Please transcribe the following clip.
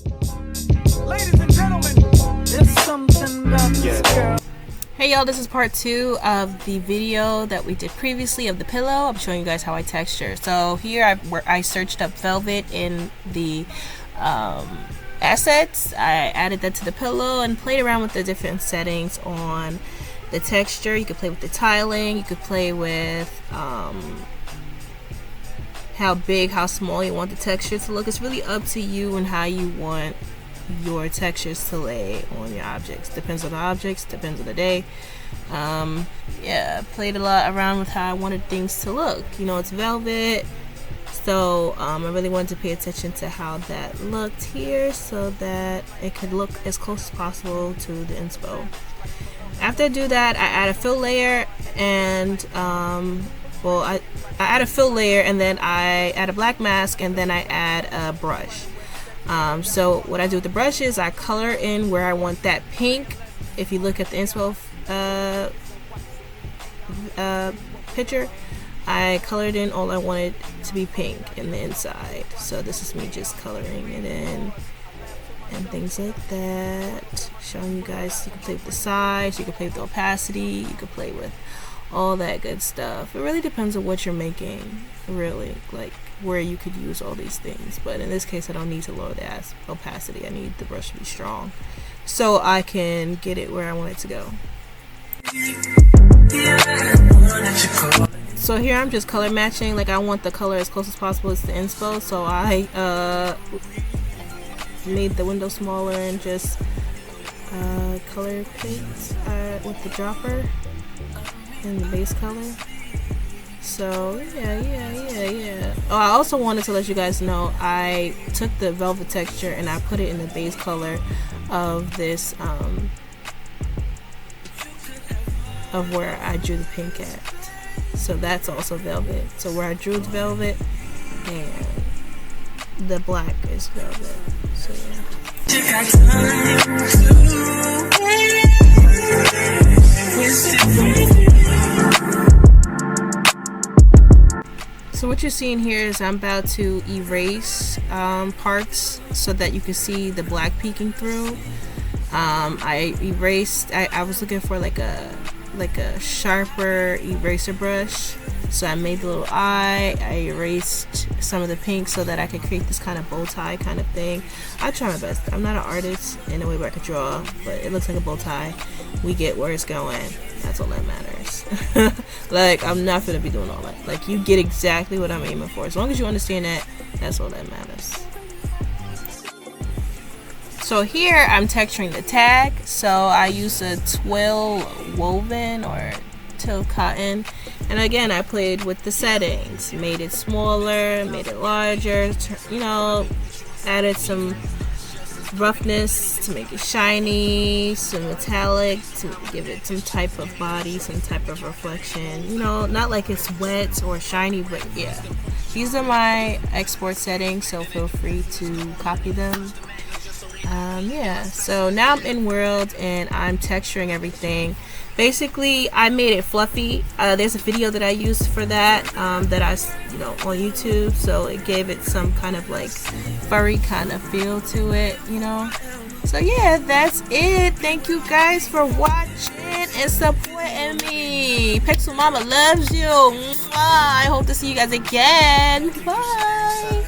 Ladies and gentlemen, there's something about this girl. Hey y'all, this is part 2 of the video that we did previously of the pillow. I'm showing you guys how I texture. So here I searched up velvet in the assets. I added that to the pillow and played around with the different settings on the texture. You could play with the tiling, you could play with how big, how small you want the texture to look. It's really up to you and how you want your textures to lay on your objects. Depends on the objects, depends on the day. Yeah, I played a lot around with how I wanted things to look. You know, it's velvet, so I really wanted to pay attention to how that looked here so that it could look as close as possible to the inspo. After I do that, I add a fill layer and I add a fill layer and then I add a black mask and then I add a brush. So what I do with the brush is I color in where I want that pink. If you look at the inspo picture, I colored in all I wanted to be pink in the inside. So this is me just coloring it in and things like that. Showing you guys, you can play with the size, you can play with the opacity, you can play with all that good stuff. It really depends on what you're making, really, like where you could use all these things. But in this case, I don't need to lower the opacity. I need the brush to be strong so I can get it where I want it to go. So here I'm just color matching. Like I want the color as close as possible to the inspo, so I made the window smaller and just color picked with the dropper and the base color. So yeah. Oh, I also wanted to let you guys know I took the velvet texture and I put it in the base color of this of where I drew the pink at. So that's also velvet. So where I drew the velvet and the black is velvet. So So what you're seeing here is I'm about to erase parts so that you can see the black peeking through. I erased. I was looking for like a sharper eraser brush, so I made the little eye. I erased some of the pink so that I could create this kind of bow tie kind of thing. I try my best. I'm not an artist in a way where I could draw, but it looks like a bow tie. We get where it's going. That's all that matters. Like, I'm not gonna be doing all that. Like, you get exactly what I'm aiming for. As long as you understand that, that's all that matters. So here I'm texturing the tag. So I use a twill woven or twill cotton, and again I played with the settings, made it smaller, made it larger, you know, added some roughness to make it shiny, some metallic to give it some type of body, some type of reflection, you know, not like it's wet or shiny, but yeah, these are my export settings, so feel free to copy them. Yeah, so now I'm in world and I'm texturing everything. Basically, I made it fluffy. There's a video that I used for that, that I, on YouTube, so it gave it some kind of like furry kind of feel to it, you know. So yeah, that's it. Thank you guys for watching and supporting me. Pixel Mama loves you. Mwah. I hope to see you guys again. Bye.